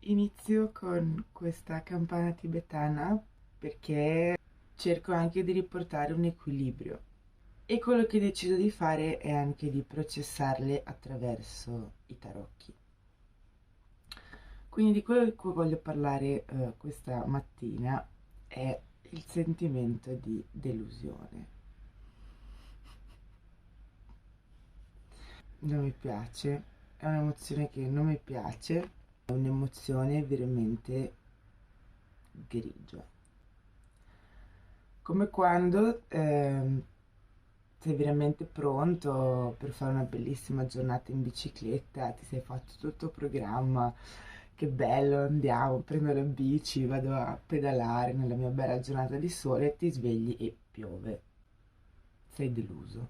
Inizio con questa campana tibetana perché cerco anche di riportare un equilibrio e quello che decido di fare è anche di processarle attraverso i tarocchi. Quindi di quello di cui voglio parlare questa mattina è il sentimento di delusione. Non mi piace, è un'emozione che non mi piace, è un'emozione veramente grigia. Come quando sei veramente pronto per fare una bellissima giornata in bicicletta, ti sei fatto tutto il programma, che bello, andiamo, prendo la bici, vado a pedalare nella mia bella giornata di sole, ti svegli e piove. Sei deluso.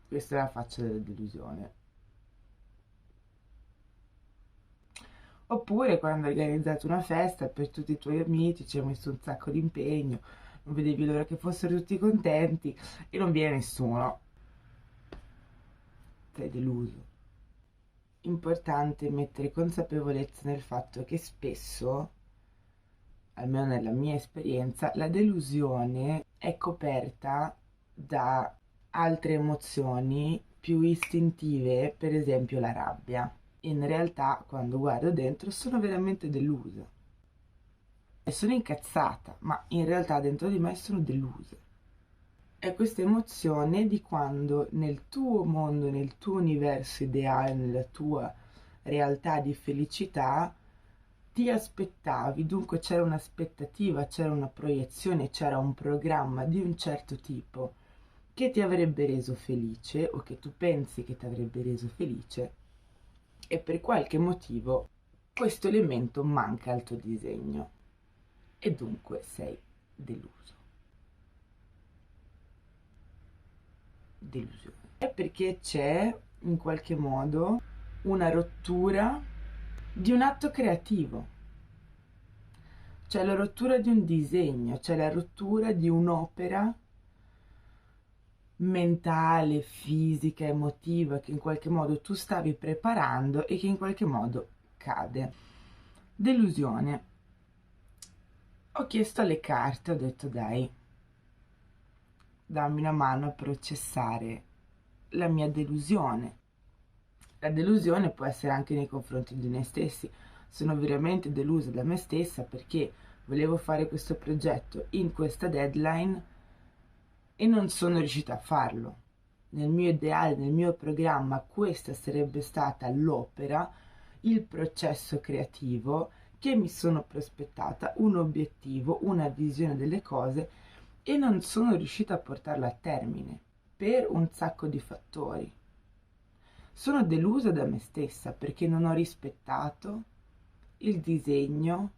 Questa è la faccia della delusione. Oppure quando hai organizzato una festa per tutti i tuoi amici, ci hai messo un sacco di impegno, non vedevi l'ora che fossero tutti contenti e non viene nessuno. Sei deluso. Importante mettere consapevolezza nel fatto che spesso, almeno nella mia esperienza, la delusione è coperta da altre emozioni più istintive, per esempio la rabbia. In realtà, quando guardo dentro, sono veramente delusa. E sono incazzata, ma in realtà dentro di me sono delusa. È questa emozione di quando nel tuo mondo, nel tuo universo ideale, nella tua realtà di felicità, ti aspettavi, dunque c'era un'aspettativa, c'era una proiezione, c'era un programma di un certo tipo che ti avrebbe reso felice o che tu pensi che ti avrebbe reso felice e per qualche motivo questo elemento manca al tuo disegno e dunque sei deluso. Delusione. È perché c'è in qualche modo una rottura di un atto creativo. C'è la rottura di un disegno, c'è la rottura di un'opera mentale, fisica, emotiva che in qualche modo tu stavi preparando e che in qualche modo cade. Delusione. Ho chiesto alle carte, ho detto dai, dammi una mano a processare la mia delusione. La delusione può essere anche nei confronti di noi stessi. Sono veramente delusa da me stessa perché volevo fare questo progetto in questa deadline e non sono riuscita a farlo. Nel mio ideale, nel mio programma, questa sarebbe stata l'opera, il processo creativo che mi sono prospettata, un obiettivo, una visione delle cose e non sono riuscita a portarla a termine per un sacco di fattori. Sono delusa da me stessa perché non ho rispettato il disegno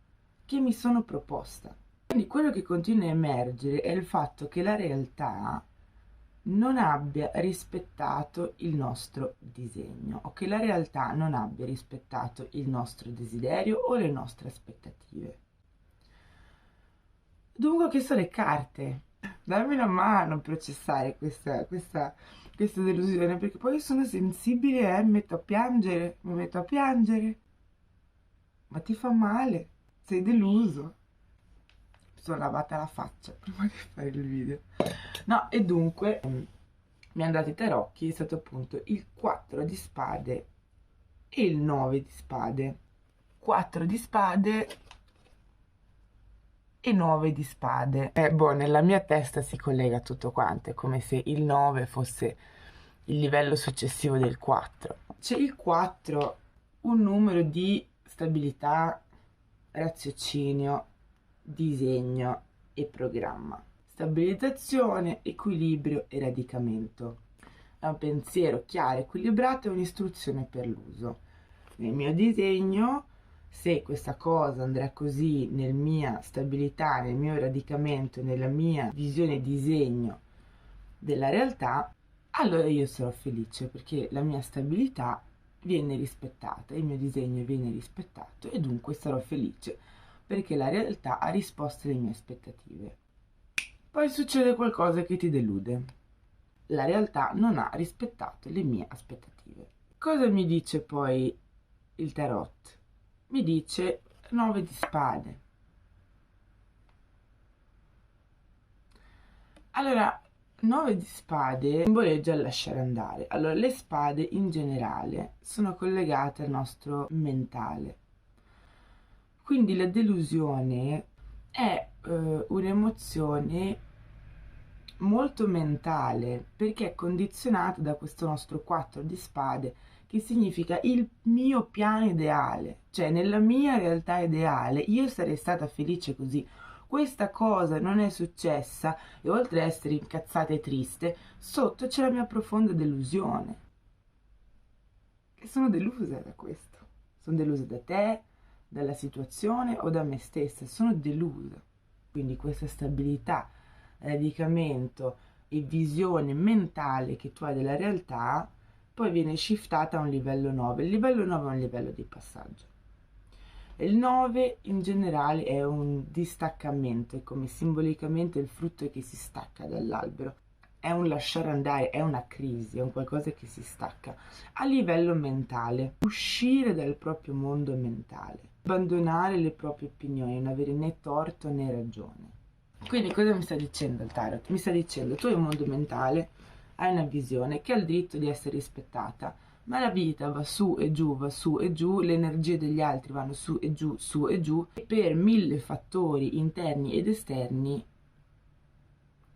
che mi sono proposta. Quindi quello che continua a emergere è il fatto che la realtà non abbia rispettato il nostro disegno o che la realtà non abbia rispettato il nostro desiderio o le nostre aspettative. Dunque ho chiesto le carte, dammi una mano a processare questa delusione perché poi sono sensibile e mi metto a piangere, ma ti fa male, sei deluso. Mi sono lavata la faccia prima di fare il video. No, e dunque mi hanno dato i tarocchi, è stato appunto il 4 di spade e il 9 di spade. 4 di spade e 9 di spade. Nella mia testa si collega tutto quanto, è come se il 9 fosse il livello successivo del 4. C'è il 4, un numero di stabilità, raziocinio, disegno e programma. Stabilizzazione, equilibrio e radicamento. È un pensiero chiaro, equilibrato e un'istruzione per l'uso. Nel mio disegno, se questa cosa andrà così nella mia stabilità, nel mio radicamento, nella mia visione disegno della realtà, allora io sarò felice perché la mia stabilità viene rispettata, il mio disegno viene rispettato e dunque sarò felice perché la realtà ha risposto alle mie aspettative. Poi succede qualcosa che ti delude. La realtà non ha rispettato le mie aspettative. Cosa mi dice poi il tarot? Mi dice 9 di spade. Allora, 9 di spade simboleggia il lasciare andare. Allora, le spade in generale sono collegate al nostro mentale. Quindi la delusione è un'emozione molto mentale, perché è condizionata da questo nostro 4 di spade, che significa il mio piano ideale, cioè nella mia realtà ideale io sarei stata felice così. Questa cosa non è successa e oltre a essere incazzata e triste, sotto c'è la mia profonda delusione. E sono delusa da questo. Sono delusa da te, dalla situazione o da me stessa. Sono delusa. Quindi questa stabilità, radicamento e visione mentale che tu hai della realtà poi viene shiftata a un livello 9. Il livello 9 è un livello di passaggio. Il 9 in generale è un distaccamento, è come simbolicamente il frutto che si stacca dall'albero. È un lasciare andare, è una crisi, è un qualcosa che si stacca. A livello mentale, uscire dal proprio mondo mentale, abbandonare le proprie opinioni, non avere né torto né ragione. Quindi cosa mi sta dicendo il tarot? Mi sta dicendo, tu hai un mondo mentale, hai una visione che ha il diritto di essere rispettata, ma la vita va su e giù, va su e giù, le energie degli altri vanno su e giù, e per 1000 fattori interni ed esterni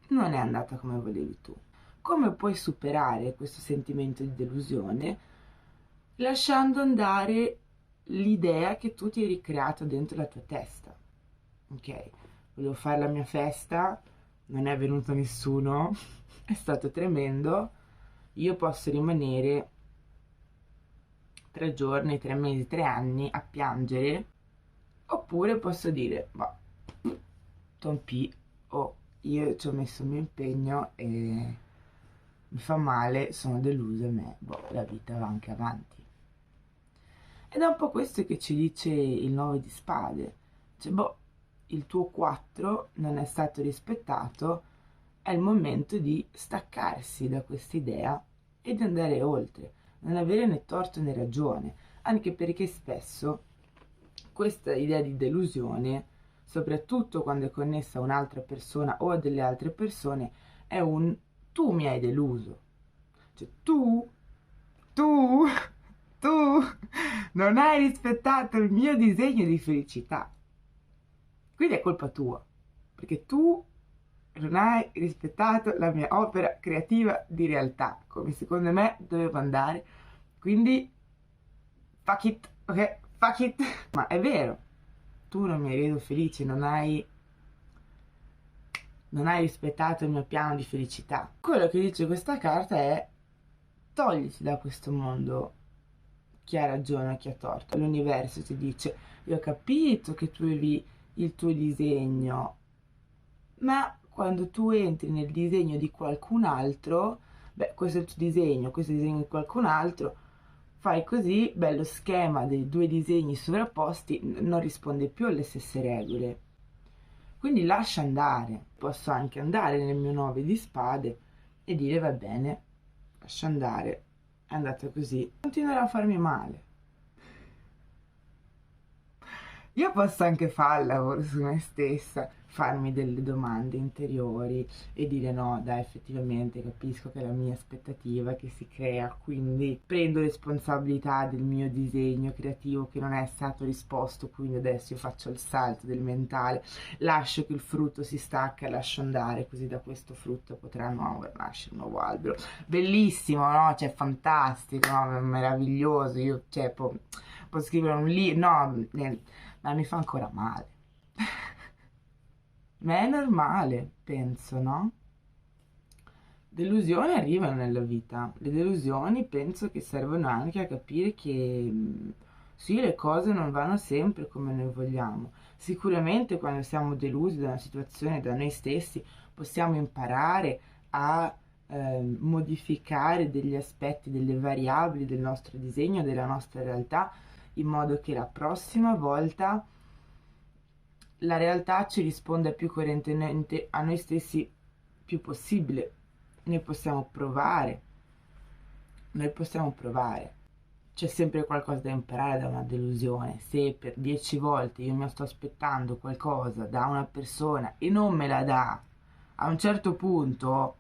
non è andata come volevi tu. Come puoi superare questo sentimento di delusione? Lasciando andare l'idea che tu ti hai ricreato dentro la tua testa. Ok, volevo fare la mia festa, non è venuto nessuno, è stato tremendo, io posso rimanere 3 giorni, 3 mesi, 3 anni a piangere, oppure posso dire, ma Tompi, oh, io ci ho messo il mio impegno e mi fa male, sono delusa, me, boh, la vita va anche avanti. Ed è un po' questo che ci dice il 9 di spade, cioè, boh, il tuo 4 non è stato rispettato, è il momento di staccarsi da quest'idea e di andare oltre, non avere né torto né ragione, anche perché spesso questa idea di delusione, soprattutto quando è connessa a un'altra persona o a delle altre persone, è un tu mi hai deluso, cioè tu, tu non hai rispettato il mio disegno di felicità, quindi è colpa tua, perché tu non hai rispettato la mia opera creativa di realtà, come secondo me dovevo andare, quindi fuck it, ok? Fuck it. Ma è vero, tu non mi hai reso felice, non hai rispettato il mio piano di felicità. Quello che dice questa carta è togliti da questo mondo chi ha ragione e chi ha torto. L'universo ti dice, io ho capito che tu avevi il tuo disegno, ma quando tu entri nel disegno di qualcun altro, beh, questo è il tuo disegno, questo è il disegno di qualcun altro, fai così, beh, lo schema dei due disegni sovrapposti non risponde più alle stesse regole. Quindi lascia andare. Posso anche andare nel mio 9 di spade e dire va bene, lascia andare, è andata così, continuerà a farmi male. Io posso anche fare il lavoro su me stessa, farmi delle domande interiori e dire no, dai, effettivamente capisco che è la mia aspettativa che si crea, quindi prendo responsabilità del mio disegno creativo che non è stato risposto, quindi adesso io faccio il salto del mentale, lascio che il frutto si stacca, lascio andare, così da questo frutto potrà nascere un nuovo albero. Bellissimo, no? Cioè, fantastico, no? Meraviglioso, io, cioè, posso scrivere un libro, no, ma mi fa ancora male. Ma è normale, penso, no? Delusioni arrivano nella vita. Le delusioni penso che servono anche a capire che sì, le cose non vanno sempre come noi vogliamo. Sicuramente quando siamo delusi da una situazione, da noi stessi, possiamo imparare a modificare degli aspetti, delle variabili del nostro disegno, della nostra realtà, in modo che la prossima volta la realtà ci risponda più coerentemente a noi stessi più possibile. Noi possiamo provare. c'è sempre qualcosa da imparare da una delusione. Se per 10 volte io mi sto aspettando qualcosa da una persona e non me la dà, a un certo punto,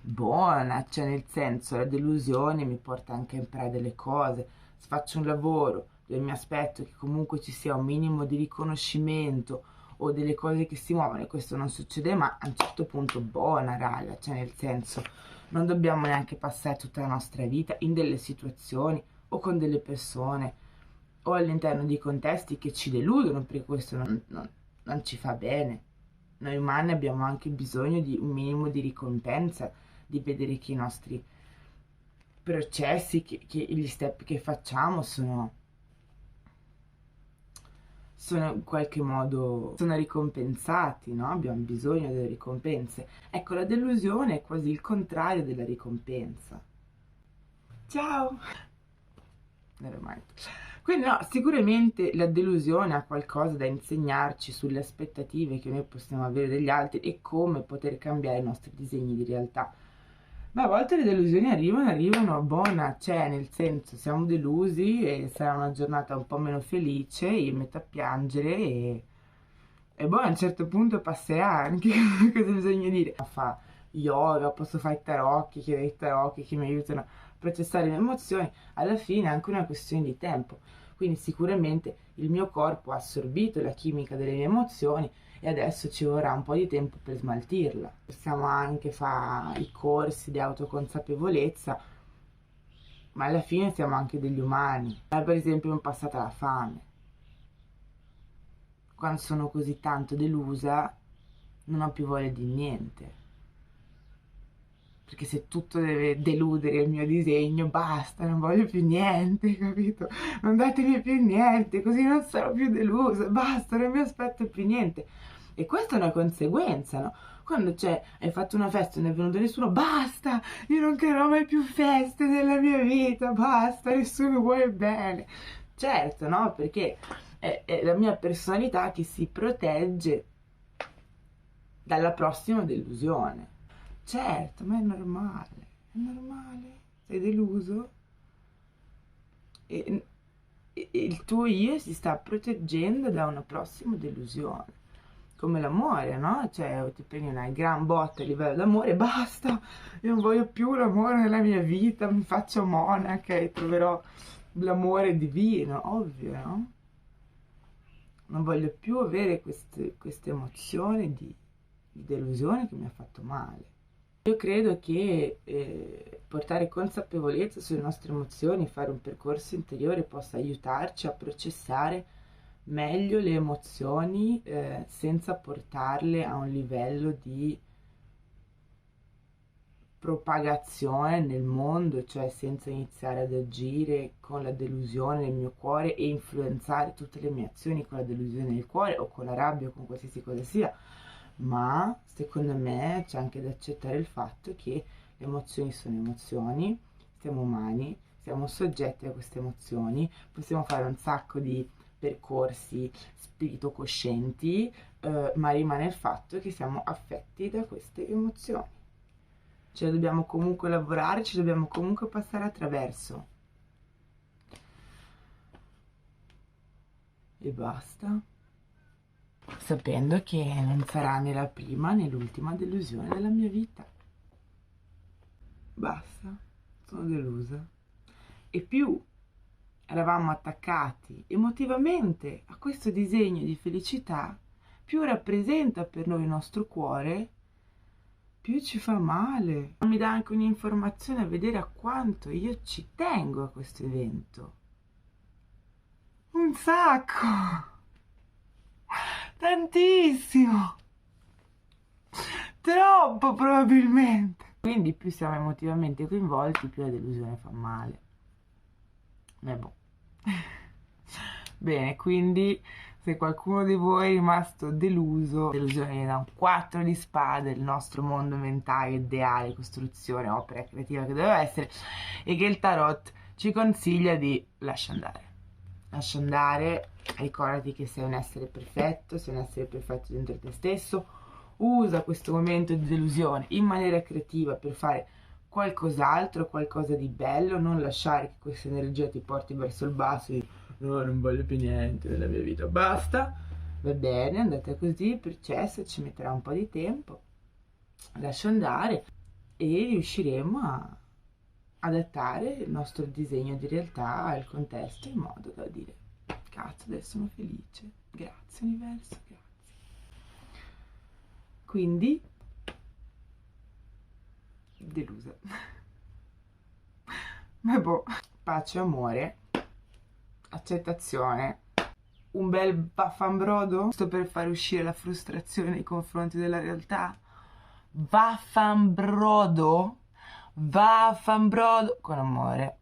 buona, cioè nel senso, la delusione mi porta anche a imparare delle cose. Se faccio un lavoro dove mi aspetto che comunque ci sia un minimo di riconoscimento o delle cose che si muovono e questo non succede, ma a un certo punto buona, raga, cioè nel senso, non dobbiamo neanche passare tutta la nostra vita in delle situazioni o con delle persone o all'interno di contesti che ci deludono, perché questo non ci fa bene. Noi umani abbiamo anche bisogno di un minimo di ricompensa, di vedere che i nostri processi, che gli step che facciamo sono in qualche modo sono ricompensati, no? Abbiamo bisogno delle ricompense. Ecco, la delusione è quasi il contrario della ricompensa. Ciao! Never mind. Quindi no, sicuramente la delusione ha qualcosa da insegnarci sulle aspettative che noi possiamo avere degli altri e come poter cambiare i nostri disegni di realtà. Ma a volte le delusioni arrivano buona, cioè nel senso siamo delusi e sarà una giornata un po' meno felice, io mi metto a piangere e boh, a un certo punto passerà anche, cosa bisogna dire? Fa yoga, posso fare i tarocchi, chiedere i tarocchi che mi aiutano a processare le mie emozioni, alla fine è anche una questione di tempo. Quindi sicuramente il mio corpo ha assorbito la chimica delle mie emozioni e adesso ci vorrà un po' di tempo per smaltirla. Possiamo anche fare i corsi di autoconsapevolezza, ma alla fine siamo anche degli umani. Per esempio, mi è passata la fame. Quando sono così tanto delusa, non ho più voglia di niente. Perché se tutto deve deludere il mio disegno, basta, non voglio più niente, capito? Non datemi più niente, così non sarò più delusa, basta, non mi aspetto più niente. E questa è una conseguenza, no? Quando hai fatto una festa e non è venuto nessuno, basta, io non creerò mai più feste nella mia vita, basta, nessuno mi vuole bene. Certo, no? Perché è la mia personalità che si protegge dalla prossima delusione. Certo, ma è normale, sei deluso e il tuo io si sta proteggendo da una prossima delusione, come l'amore, no? Cioè ti prendi una gran botta a livello d'amore, basta, io non voglio più l'amore nella mia vita, mi faccio monaca e troverò l'amore divino, ovvio, no? Non voglio più avere queste emozioni di delusione che mi ha fatto male. Io credo che portare consapevolezza sulle nostre emozioni, fare un percorso interiore possa aiutarci a processare meglio le emozioni senza portarle a un livello di propagazione nel mondo, cioè senza iniziare ad agire con la delusione nel mio cuore e influenzare tutte le mie azioni con la delusione nel cuore o con la rabbia o con qualsiasi cosa sia. Ma secondo me c'è anche da accettare il fatto che le emozioni sono emozioni, siamo umani, siamo soggetti a queste emozioni, possiamo fare un sacco di percorsi spirito coscienti, ma rimane il fatto che siamo affetti da queste emozioni. Ce le dobbiamo comunque lavorare, ci dobbiamo comunque passare attraverso. E basta. Sapendo che non sarà né la prima né l'ultima delusione della mia vita. Basta, sono delusa. E più eravamo attaccati emotivamente a questo disegno di felicità, più rappresenta per noi il nostro cuore, più ci fa male. Mi dà anche un'informazione a vedere a quanto io ci tengo a questo evento. Un sacco! Tantissimo, troppo probabilmente. Quindi più siamo emotivamente coinvolti, più la delusione fa male. Boh. Bene, quindi se qualcuno di voi è rimasto deluso, delusione da un 4 di spade, il nostro mondo mentale ideale, costruzione, opera creativa che doveva essere, e che il tarot ci consiglia di lascia andare. Lascia andare, ricordati che sei un essere perfetto dentro te stesso, usa questo momento di delusione in maniera creativa per fare qualcos'altro, qualcosa di bello, non lasciare che questa energia ti porti verso il basso e no, non voglio più niente nella mia vita, basta, va bene, andate così, il processo ci metterà un po' di tempo, lascio andare e riusciremo a adattare il nostro disegno di realtà al contesto in modo da dire cazzo, adesso sono felice, grazie universo, grazie. Quindi delusa. Ma boh, pace, amore, accettazione, un bel vaffanbrodo, sto per far uscire la frustrazione nei confronti della realtà. Vaffanbrodo, vaffanbrodo, con amore.